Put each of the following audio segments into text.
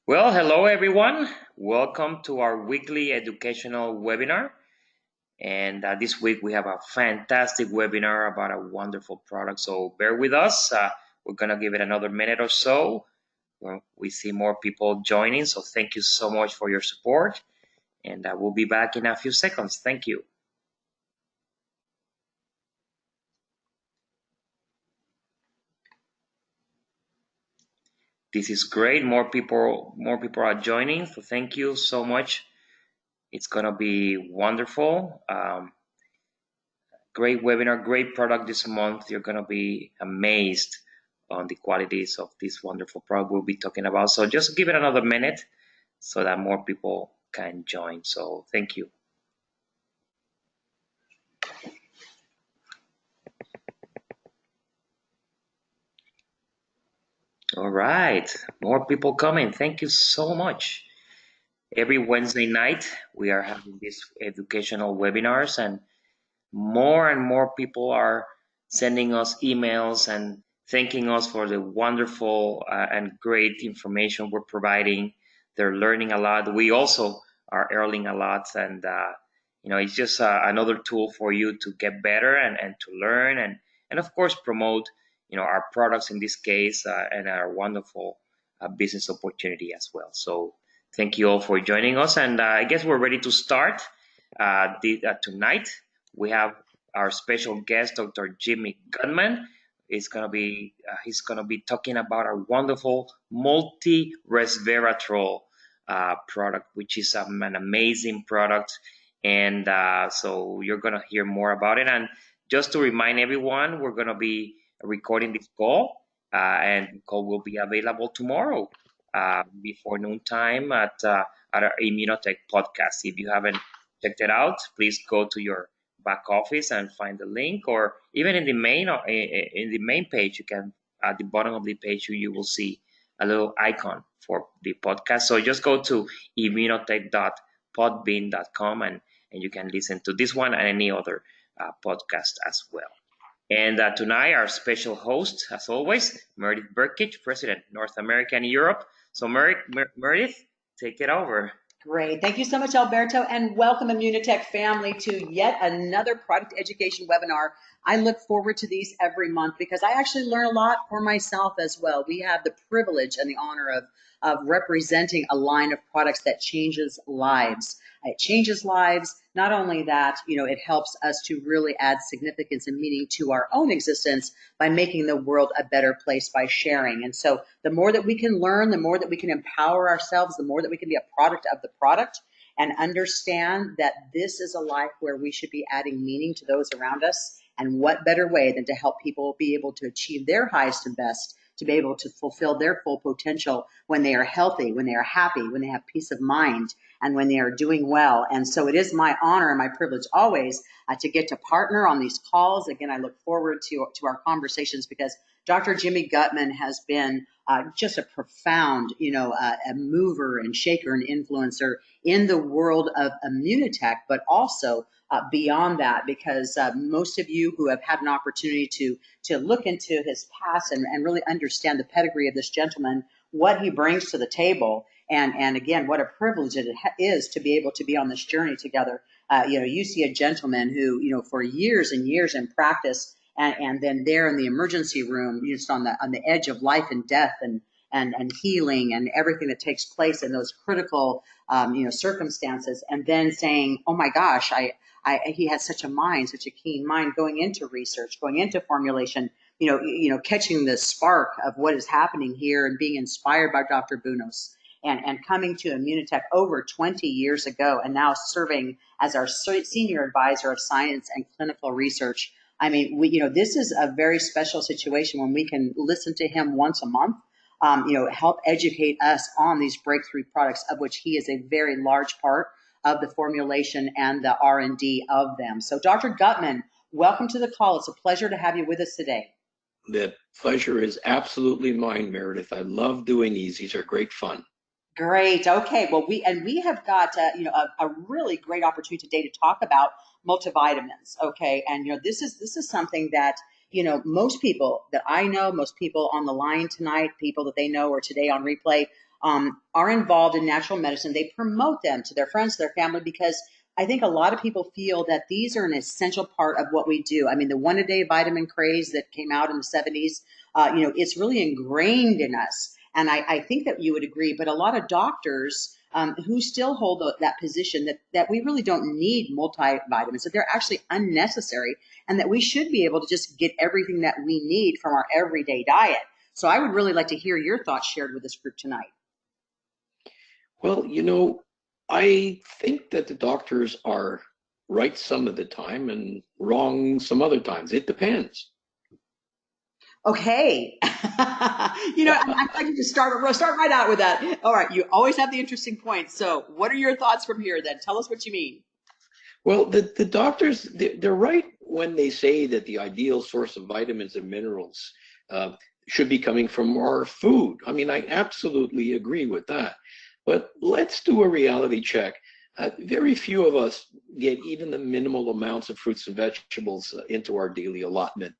Well, hello everyone. Welcome to our weekly educational webinar. And this week we have a fantastic webinar about a wonderful product. So bear with us. We're going to give it another minute or so. We see more people joining. So thank you so much for your support. And we'll be back in a few seconds. Thank you. This is great. More people are joining. So thank you so much. It's going to be wonderful. Great webinar, great product this month. You're going to be amazed on the qualities of this wonderful product we'll be talking about. So just give it another minute so that more people can join. So thank you. All right, more people coming. Thank you so much. Every Wednesday night, we are having these educational webinars, and more people are sending us emails and thanking us for the wonderful and great information we're providing. They're learning a lot. We also are earning a lot, and it's just another tool for you to get better and to learn and of course promote our products in this case and our wonderful business opportunity as well. So thank you all for joining us, and I guess we're ready to start tonight. We have our special guest, Dr. Jimmy Gutman. He's gonna be talking about our wonderful multi-resveratrol product, which is an amazing product, and so you're gonna hear more about it. And just to remind everyone, we're gonna be recording this call, and the call will be available tomorrow before noontime at our Immunotech podcast. If you haven't checked it out, please go to your back office and find the link, or even in the main page, you can at the bottom of the page you will see a little icon for the podcast. So just go to immunotech.podbean.com and you can listen to this one and any other podcast as well. And tonight, our special host, as always, Meredith Burkich, President, North America and Europe. So Meredith, take it over. Great. Thank you so much, Alberto, and welcome Immunotech family to yet another product education webinar. I look forward to these every month because I actually learn a lot for myself as well. We have the privilege and the honor of representing a line of products that changes lives. It changes lives. Not only that, it helps us to really add significance and meaning to our own existence by making the world a better place by sharing. And so the more that we can learn, the more that we can empower ourselves, the more that we can be a product of the product and understand that this is a life where we should be adding meaning to those around us. And what better way than to help people be able to achieve their highest and best, to be able to fulfill their full potential when they are healthy, when they are happy, when they have peace of mind, and when they are doing well. And so it is my honor and my privilege always to get to partner on these calls. Again, I look forward to our conversations because Dr. Jimmy Gutman has been just a profound, a mover and shaker and influencer in the world of Immunotech, but also beyond that, because most of you who have had an opportunity to look into his past and really understand the pedigree of this gentleman, what he brings to the table, and again, what a privilege it is to be able to be on this journey together. You see a gentleman who, for years and years in practice, and then there in the emergency room, just on the edge of life and death and healing and everything that takes place in those critical circumstances, and then saying, oh my gosh, he has such a keen mind, going into research, going into formulation, catching the spark of what is happening here and being inspired by Dr. Bunos and coming to Immunotech over 20 years ago and now serving as our senior advisor of science and clinical research. I mean, this is a very special situation when we can listen to him once a month, help educate us on these breakthrough products, of which he is a very large part of the formulation and the R&D of them. So Dr. Gutman, welcome to the call. It's a pleasure to have you with us today. The pleasure is absolutely mine, Meredith. I love doing these. These are great fun. Great. Okay. Well, we have got a really great opportunity today to talk about multivitamins. Okay, and this is something that most people that I know, most people on the line tonight, people that they know or today on replay, are involved in natural medicine, they promote them to their friends, to their family, because I think a lot of people feel that these are an essential part of what we do. I mean, the one-a-day vitamin craze that came out in the 70s, it's really ingrained in us. And I think that you would agree, but a lot of doctors who still hold that position that we really don't need multivitamins, that they're actually unnecessary, and that we should be able to just get everything that we need from our everyday diet. So I would really like to hear your thoughts shared with this group tonight. Well, I think that the doctors are right some of the time and wrong some other times. It depends. Okay. I'd like to just start right out with that. All right. You always have the interesting points. So what are your thoughts from here then? Tell us what you mean. Well, the doctors, they're right when they say that the ideal source of vitamins and minerals should be coming from our food. I mean, I absolutely agree with that. But let's do a reality check. Very few of us get even the minimal amounts of fruits and vegetables into our daily allotment.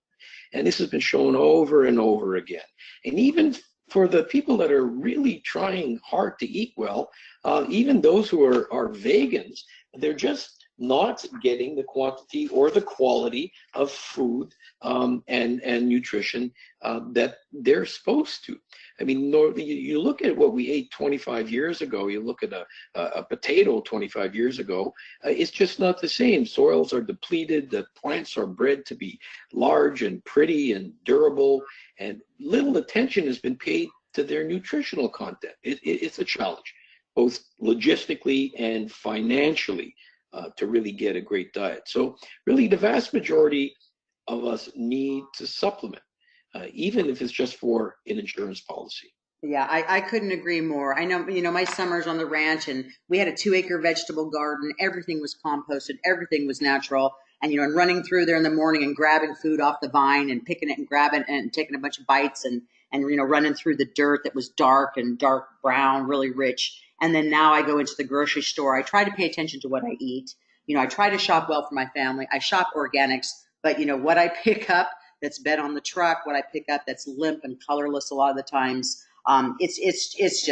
And this has been shown over and over again. And even for the people that are really trying hard to eat well, even those who are vegans, they're just not getting the quantity or the quality of food and nutrition that they're supposed to. I mean, you look at what we ate 25 years ago, you look at a potato 25 years ago, it's just not the same. Soils are depleted, the plants are bred to be large and pretty and durable, and little attention has been paid to their nutritional content. It's a challenge, both logistically and financially, to really get a great diet. So really the vast majority of us need to supplement, even if it's just for an insurance policy. Yeah, I couldn't agree more. I know, my summers on the ranch, and we had a 2-acre vegetable garden. Everything was composted, everything was natural. And running through there in the morning and grabbing food off the vine and picking it and grabbing it and taking a bunch of bites and running through the dirt that was dark and dark brown, really rich. And then now I go into the grocery store. I try to pay attention to what I eat. I try to shop well for my family. I shop organics, but what I pick up that's been on the truck, what I pick up that's limp and colorless a lot of the times, it's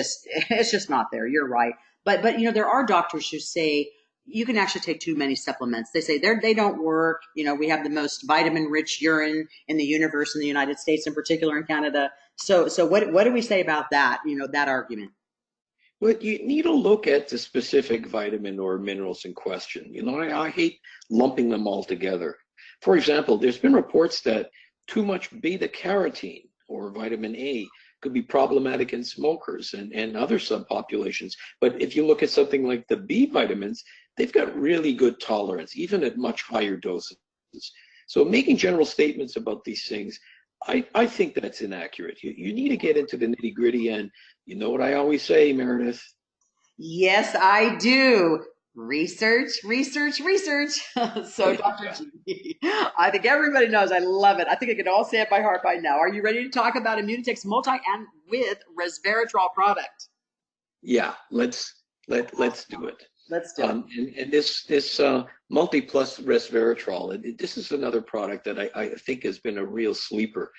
just not there. You're right. But there are doctors who say you can actually take too many supplements. They say they don't work. We have the most vitamin rich urine in the universe, in the United States, in particular in Canada. So what do we say about that? That argument. Well, you need to look at the specific vitamin or minerals in question. I hate lumping them all together. For example, there's been reports that too much beta carotene or vitamin A could be problematic in smokers and other subpopulations. But if you look at something like the B vitamins, they've got really good tolerance, even at much higher doses. So making general statements about these things, I think that's inaccurate. You need to get into the nitty gritty, and you know what I always say, Meredith? Yes, I do. Research, research, research. So, Dr. G, I think everybody knows. I love it. I think I can all say it by heart by now. Are you ready to talk about Immunotech's multi and with Resveratrol product? Yeah, let's do it. Let's do it. And this multi-plus resveratrol, this is another product that I think has been a real sleeper.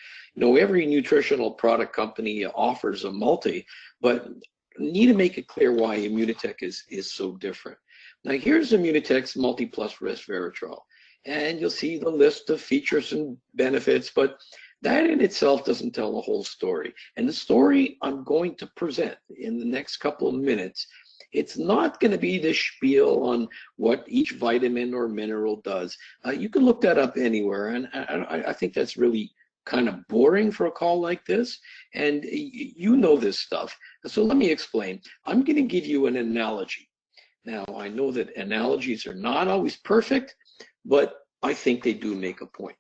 Every nutritional product company offers a multi, but need to make it clear why Immunotech is so different. Now here's Immunotech's multi-plus resveratrol, and you'll see the list of features and benefits, but that in itself doesn't tell the whole story. And the story I'm going to present in the next couple of minutes, it's not going to be the spiel on what each vitamin or mineral does. You can look that up anywhere, and I think that's really kind of boring for a call like this, and you know this stuff. So let me explain. I'm going to give you an analogy. Now, I know that analogies are not always perfect, but I think they do make a point.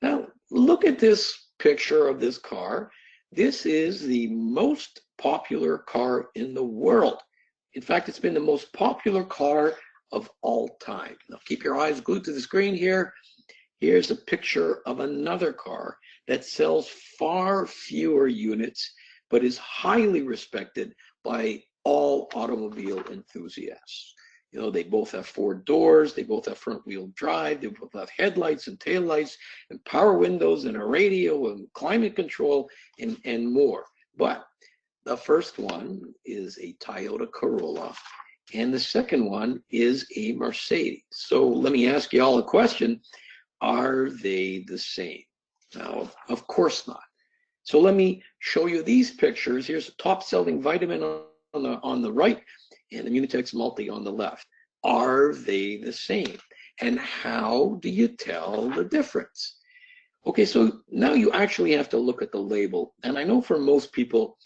Now, look at this picture of this car. This is the most popular car in the world. In fact, it's been the most popular car of all time. Now, keep your eyes glued to the screen here. Here's a picture of another car that sells far fewer units, but is highly respected by all automobile enthusiasts. They both have 4 doors, they both have front wheel drive, they both have headlights and taillights and power windows and a radio and climate control and more. But The first one is a Toyota Corolla, and the second one is a Mercedes. So let me ask you all a question. Are they the same? Now, of course not. So let me show you these pictures. Here's a top-selling vitamin on the right and Immunotex Multi on the left. Are they the same? And how do you tell the difference? Okay, so now you actually have to look at the label. And I know for most people,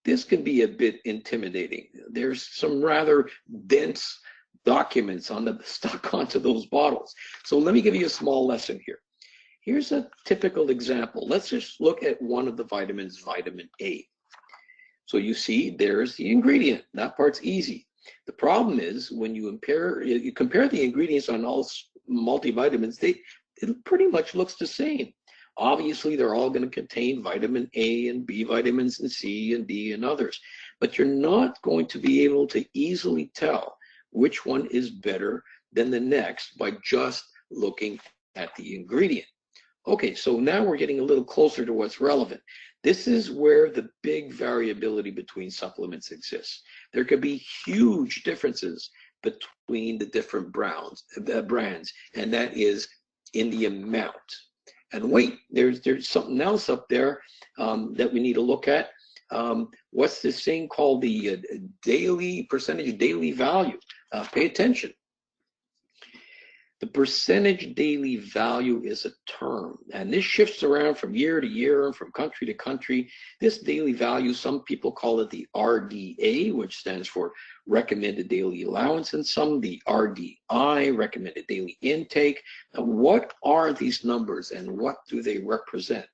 this can be a bit intimidating. There's some rather dense documents stuck onto those bottles. So let me give you a small lesson here. Here's a typical example. Let's just look at one of the vitamins, vitamin A. So you see, there's the ingredient. That part's easy. The problem is when you compare the ingredients on all multivitamins, it pretty much looks the same. Obviously, they're all going to contain vitamin A and B vitamins and C and D and others, but you're not going to be able to easily tell which one is better than the next by just looking at the ingredient. Okay, so now we're getting a little closer to what's relevant. This is where the big variability between supplements exists. There could be huge differences between the different brands, and that is in the amount. And wait, there's something else up there that we need to look at. What's this thing called the percentage daily value? Pay attention. The percentage daily value is a term, and this shifts around from year to year and from country to country. This daily value, some people call it the RDA, which stands for recommended daily allowance, and some the RDI, recommended daily intake. Now, what are these numbers and what do they represent?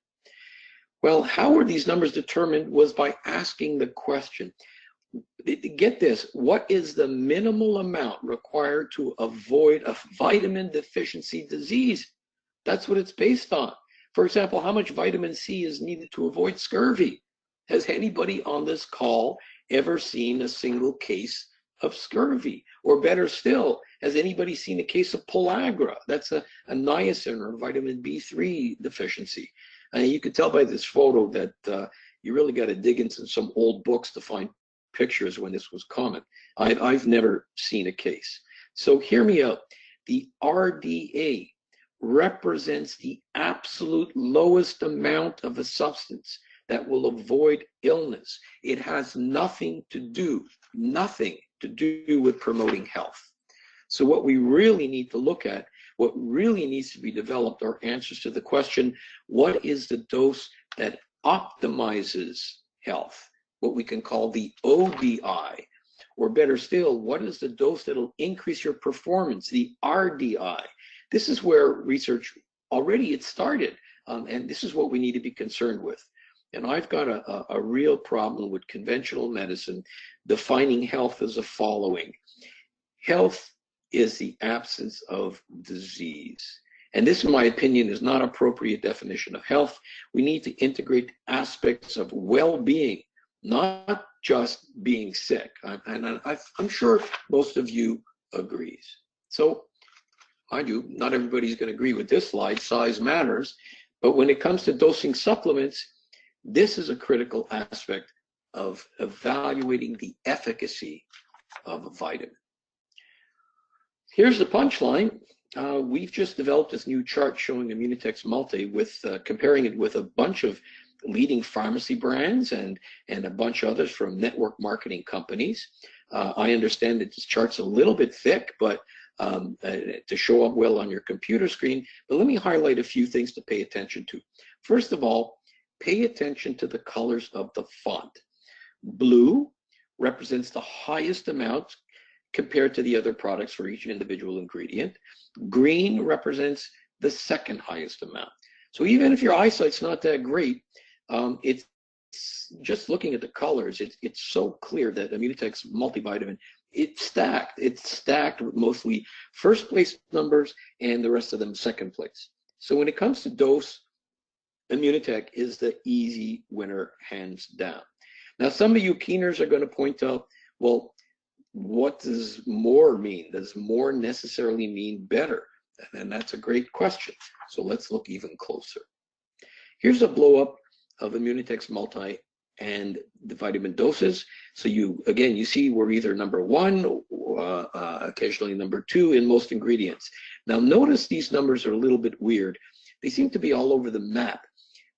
Well, how were these numbers determined was by asking the question, get this, what is the minimal amount required to avoid a vitamin deficiency disease? That's what it's based on. For example, how much vitamin C is needed to avoid scurvy? Has anybody on this call ever seen a single case of scurvy? Or better still, has anybody seen a case of pellagra? That's a niacin or vitamin B3 deficiency. And you can tell by this photo that you really got to dig into some old books to find pictures when this was common. I've never seen a case. So hear me out. The RDA represents the absolute lowest amount of a substance that will avoid illness. It has nothing to do with promoting health. So what we really need to look at, what really needs to be developed are answers to the question, what is the dose that optimizes health? What we can call the ODI, or better still, what is the dose that'll increase your performance, the RDI? This is where research already it started, and this is what we need to be concerned with. And I've got a real problem with conventional medicine defining health as the following. Health is the absence of disease. And this, in my opinion, is not an appropriate definition of health. We need to integrate aspects of well-being, not just being sick. I'm sure most of you agrees. So, mind you, not everybody's going to agree with this slide. Size matters. But when it comes to dosing supplements, this is a critical aspect of evaluating the efficacy of a vitamin. Here's the punchline. We've just developed this new chart showing Immunotex Multi with comparing it with a bunch of leading pharmacy brands and a bunch of others from network marketing companies. I understand that this chart's a little bit thick, but to show up well on your computer screen. But let me highlight a few things to pay attention to. First of all, pay attention to the colors of the font. Blue represents the highest amount compared to the other products for each individual ingredient. Green represents the second highest amount. So even if your eyesight's not that great, it's just looking at the colors, it's so clear that Immunotex multivitamin, it's stacked with mostly first place numbers and the rest of them second place. So when it comes to dose, Immunotech is the easy winner, hands down. Now, some of you keeners are going to point out, well, what does more mean? Does more necessarily mean better? And that's a great question. So let's look even closer. Here's a blow up of Immunotex Multi and the vitamin doses. So you see we're either number 1, occasionally number 2 in most ingredients. Now notice these numbers are a little bit weird. They seem to be all over the map.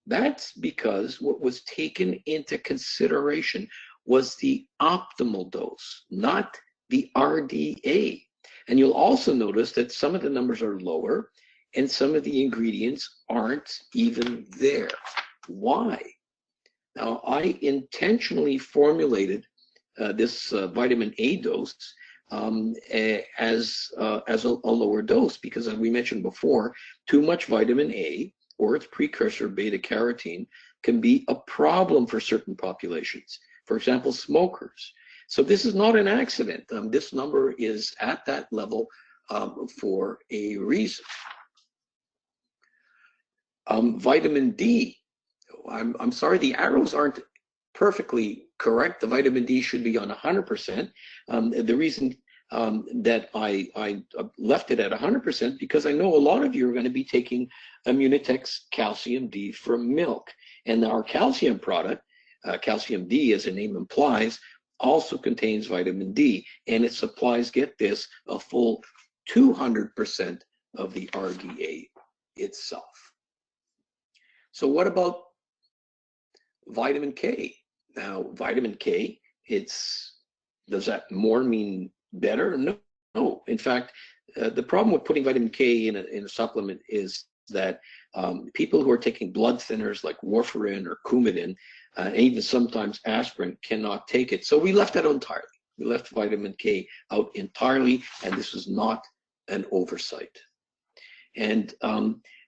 That's because what was taken into consideration was the optimal dose, not the RDA. And you'll also notice that some of the numbers are lower and some of the ingredients aren't even there. Why? Now, I intentionally formulated this vitamin A dose as a lower dose because, as we mentioned before, too much vitamin A or its precursor beta carotene can be a problem for certain populations. For example, smokers. So this is not an accident. This number is at that level for a reason. Vitamin D. I'm sorry, the arrows aren't perfectly correct. The vitamin D should be on 100%. The reason that I left it at 100% because I know a lot of you are going to be taking Immunotec's Calcium D from milk. And our calcium product, Calcium D, as the name implies, also contains vitamin D. And it supplies, get this, a full 200% of the RDA itself. So what about vitamin K? Now, vitamin K, does that more mean better? No. In fact, the problem with putting vitamin K in a supplement is that people who are taking blood thinners like warfarin or Coumadin, and even sometimes aspirin, cannot take it. So we left that out entirely. We left vitamin K out entirely, and this was not an oversight. And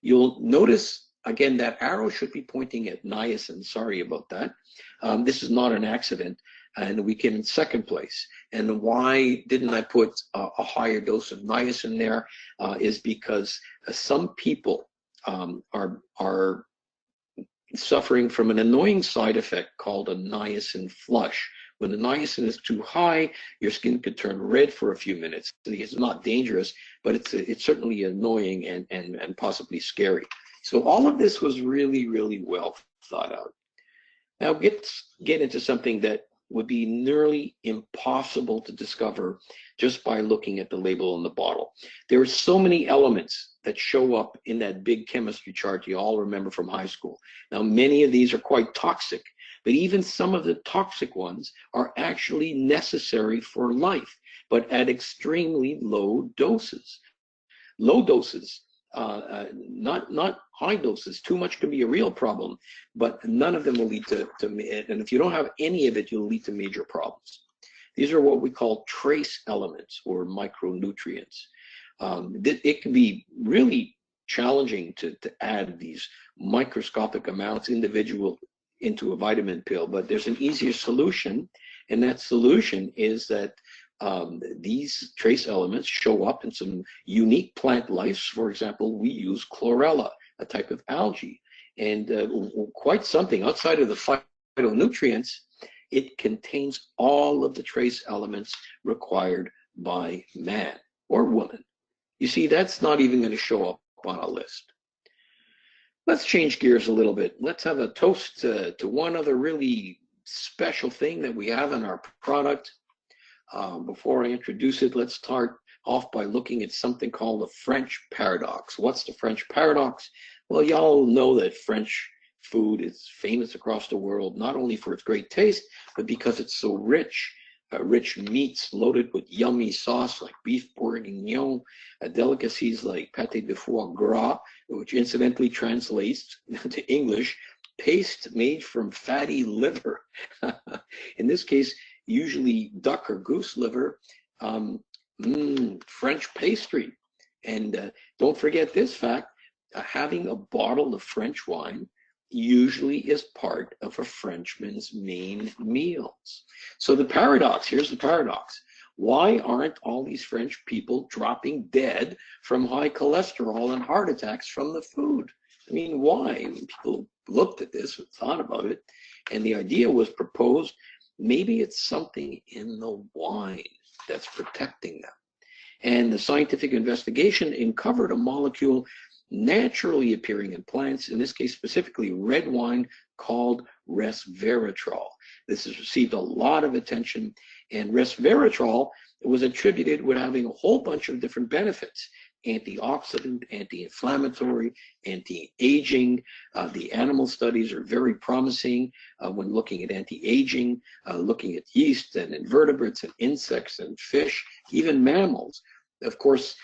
you'll notice, again, that arrow should be pointing at niacin. Sorry about that. This is not an accident. And we came in second place. And why didn't I put a higher dose of niacin there? Is because some people are suffering from an annoying side effect called a niacin flush. When the niacin is too high, your skin could turn red for a few minutes. It's not dangerous, but it's certainly annoying and possibly scary. So all of this was really, really well thought out. Now get into something that would be nearly impossible to discover just by looking at the label on the bottle. There are so many elements that show up in that big chemistry chart you all remember from high school. Now, many of these are quite toxic, but even some of the toxic ones are actually necessary for life, but at extremely low doses. Low doses, not high doses. Too much can be a real problem, but none of them will lead to and if you don't have any of it, you'll lead to major problems. These are what we call trace elements or micronutrients. It can be really challenging to add these microscopic amounts individual into a vitamin pill, but there's an easier solution, and that solution is that these trace elements show up in some unique plant lives. For example, we use chlorella, a type of algae, and quite something outside of the phytonutrients. It contains all of the trace elements required by man or woman. You see, that's not even going to show up on a list. Let's change gears a little bit. Let's have a toast to one other really special thing that we have in our product. Before I introduce it, let's start off by looking at something called the French paradox. What's the French paradox? Well, y'all know that French food is famous across the world, not only for its great taste, but because it's so rich. Rich meats loaded with yummy sauce like beef bourguignon, delicacies like pâté de foie gras, which incidentally translates to English, paste made from fatty liver. In this case, usually duck or goose liver, French pastry. And don't forget this fact, having a bottle of French wine usually is part of a Frenchman's main meals. So the paradox, here's the paradox. Why aren't all these French people dropping dead from high cholesterol and heart attacks from the food? I mean, why? People looked at this and thought about it, and the idea was proposed, maybe it's something in the wine that's protecting them. And the scientific investigation uncovered a molecule naturally appearing in plants, in this case specifically red wine, called Resveratrol. This has received a lot of attention, and Resveratrol was attributed with having a whole bunch of different benefits: antioxidant, anti-inflammatory, anti-aging. The animal studies are very promising when looking at anti-aging, looking at yeast and invertebrates and insects and fish, even mammals. Of course,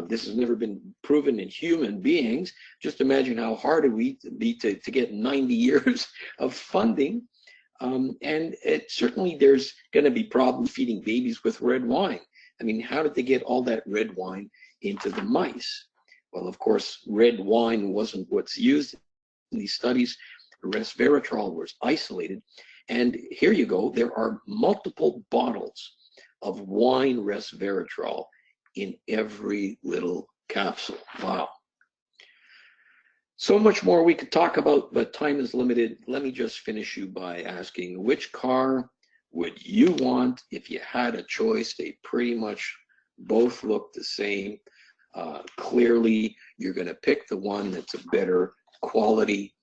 this has never been proven in human beings. Just imagine how hard it would be to get 90 years of funding. And certainly there's going to be problems feeding babies with red wine. I mean, how did they get all that red wine into the mice? Well, of course, red wine wasn't what's used in these studies. Resveratrol was isolated. And here you go, there are multiple bottles of wine resveratrol in every little capsule. Wow. So much more we could talk about, but time is limited. Let me just finish you by asking, which car would you want if you had a choice? They pretty much both look the same. Clearly, you're going to pick the one that's a better quality.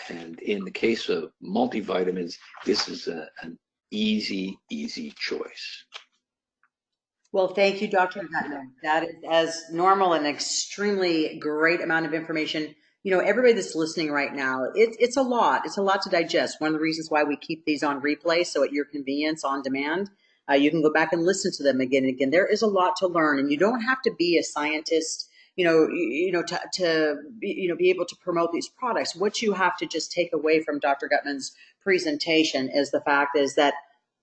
And in the case of multivitamins, this is an easy choice. Well, thank you, Dr. Gutman. That is, as normal, an extremely great amount of information. You know, everybody that's listening right now, it's a lot. It's a lot to digest. One of the reasons why we keep these on replay, so at your convenience, on demand, you can go back and listen to them again and again. There is a lot to learn, and you don't have to be a scientist, to be able to promote these products. What you have to just take away from Dr. Gutman's presentation is the fact is that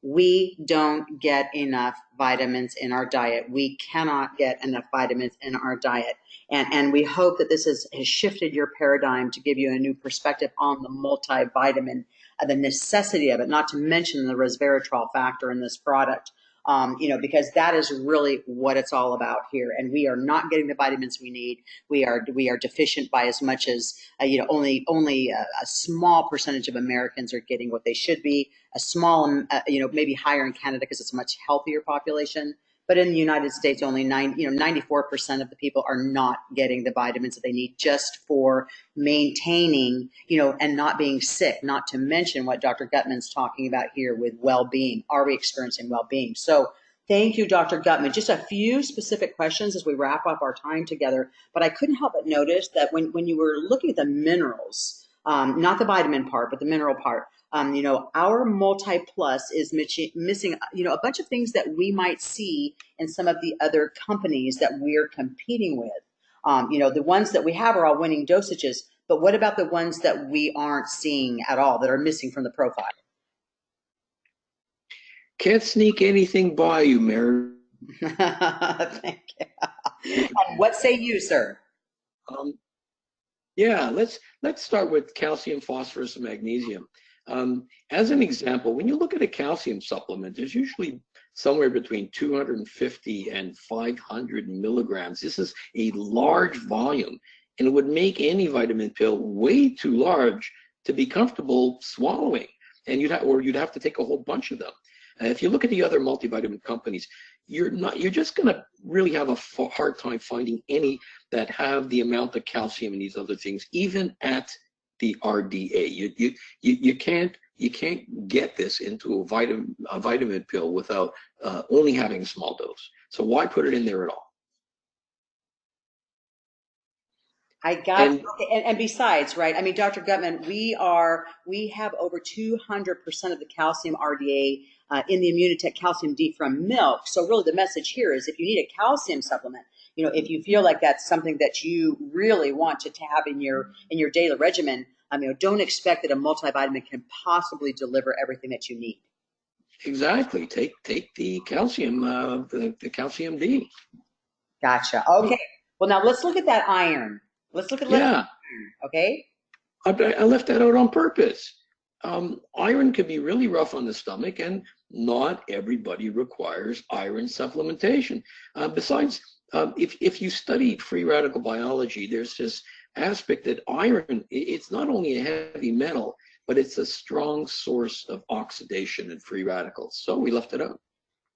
we don't get enough vitamins in our diet. We cannot get enough vitamins in our diet. And we hope that this has shifted your paradigm to give you a new perspective on the multivitamin, the necessity of it, not to mention the resveratrol factor in this product. Because that is really what it's all about here. And we are not getting the vitamins we need. We are deficient by as much as, only a small percentage of Americans are getting what they should be. A small, maybe higher in Canada because it's a much healthier population. But in the United States, only 94% of the people are not getting the vitamins that they need just for maintaining, and not being sick, not to mention what Dr. Gutman's talking about here with well-being. Are we experiencing well-being? So thank you, Dr. Gutman. Just a few specific questions as we wrap up our time together. But I couldn't help but notice that when you were looking at the minerals, not the vitamin part, but the mineral part, our Multi Plus is missing, a bunch of things that we might see in some of the other companies that we're competing with. The ones that we have are all winning dosages, but what about the ones that we aren't seeing at all, that are missing from the profile? Can't sneak anything by you, Mary. Thank you. And what say you, sir? Yeah, let's start with calcium, phosphorus, and magnesium. As an example, when you look at a calcium supplement, there's usually somewhere between 250 and 500 milligrams. This is a large volume, and it would make any vitamin pill way too large to be comfortable swallowing, and you'd have to take a whole bunch of them. If you look at the other multivitamin companies, you're just going to really have a hard time finding any that have the amount of calcium and these other things, even at the RDA. You can't get this into a vitamin pill without only having a small dose. So why put it in there at all? I got it. Okay. And besides, right? I mean, Dr. Gutman, we have over 200% of the calcium RDA in the Immunotech Calcium D from milk. So really the message here is if you need a calcium supplement, if you feel like that's something that you really want to have in your daily regimen, don't expect that a multivitamin can possibly deliver everything that you need. Exactly. Take the calcium, the calcium D. Gotcha. Okay. Well, now let's look at that iron. Let's look at iron. Okay. I left that out on purpose. Iron can be really rough on the stomach, and not everybody requires iron supplementation. Besides, if you study free radical biology, there's this aspect that iron, it's not only a heavy metal, but it's a strong source of oxidation and free radicals. So we left it out.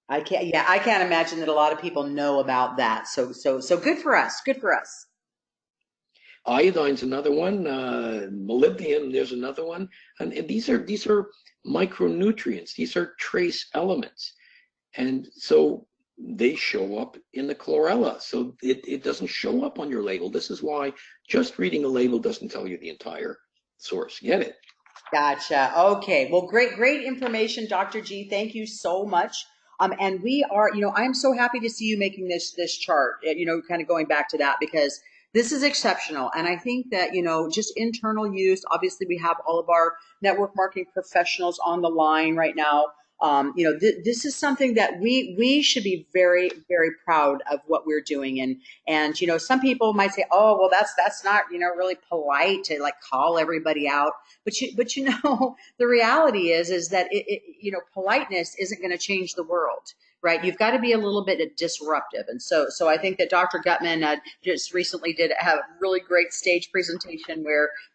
I can't imagine that a lot of people know about that. So good for us. Good for us. Iodine's another one. Molybdenum, there's another one. And these are micronutrients. These are trace elements. And so they show up in the chlorella. So it doesn't show up on your label. This is why just reading a label doesn't tell you the entire source. Get it? Gotcha. Okay. Well, great information, Dr. G. Thank you so much. And we are, I'm so happy to see you making this chart, kind of going back to that, because this is exceptional. And I think that, just internal use, obviously we have all of our network marketing professionals on the line right now. This is something that we should be very, very proud of what we're doing. And some people might say, oh, well, that's not, really polite to like call everybody out. But the reality is that politeness isn't going to change the world, right? You've got to be a little bit disruptive. And so I think that Dr. Gutman just recently did have a really great stage presentation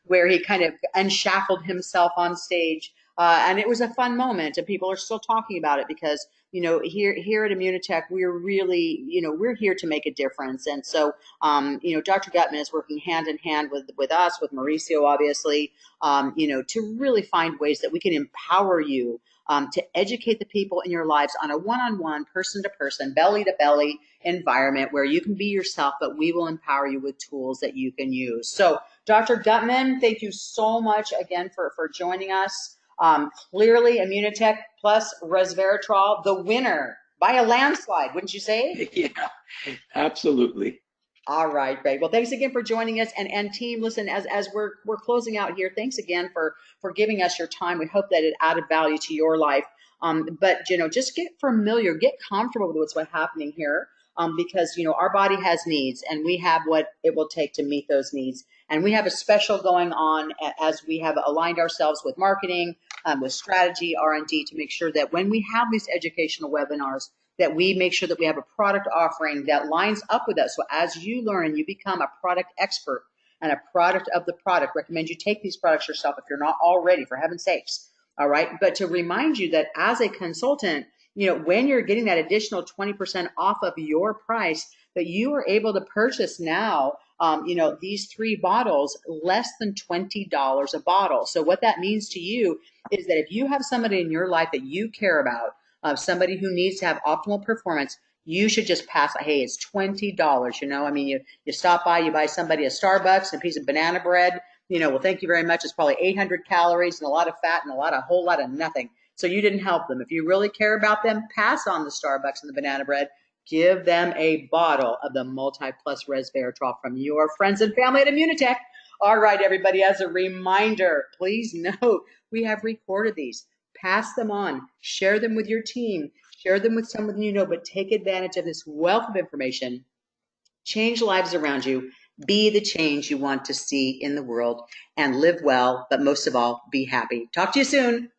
where he kind of unshackled himself on stage. And it was a fun moment, and people are still talking about it because, here at Immunotech, we're really, we're here to make a difference. And so, Dr. Gutman is working hand in hand with us, with Mauricio, obviously, to really find ways that we can empower you to educate the people in your lives on a one-on-one, person-to-person, belly-to-belly environment where you can be yourself, but we will empower you with tools that you can use. So, Dr. Gutman, thank you so much again for joining us. Clearly, Immunotech plus Resveratrol, the winner by a landslide, wouldn't you say? Yeah, absolutely. All right, great. Well, thanks again for joining us, and team. Listen, as we're closing out here, thanks again for giving us your time. We hope that it added value to your life. But just get familiar, get comfortable with what's happening here, because our body has needs, and we have what it will take to meet those needs. And we have a special going on as we have aligned ourselves with marketing, with strategy, R&D, to make sure that when we have these educational webinars, that we make sure that we have a product offering that lines up with us. So as you learn and you become a product expert and a product of the product, recommend you take these products yourself if you're not already, for heaven's sakes. All right. But to remind you that as a consultant, when you're getting that additional 20% off of your price, that you are able to purchase now, these 3 bottles less than $20 a bottle. So what that means to you is that if you have somebody in your life that you care about, somebody who needs to have optimal performance, you should just pass, hey, it's $20. You stop by, you buy somebody a Starbucks, a piece of banana bread, well, thank you very much. It's probably 800 calories and a lot of fat and a whole lot of nothing. So you didn't help them. If you really care about them, pass on the Starbucks and the banana bread. Give them a bottle of the Multi-Plus Resveratrol from your friends and family at Immunotech. All right, everybody, as a reminder, please note, we have recorded these. Pass them on. Share them with your team. Share them with someone you know, but take advantage of this wealth of information. Change lives around you. Be the change you want to see in the world, and live well, but most of all, be happy. Talk to you soon.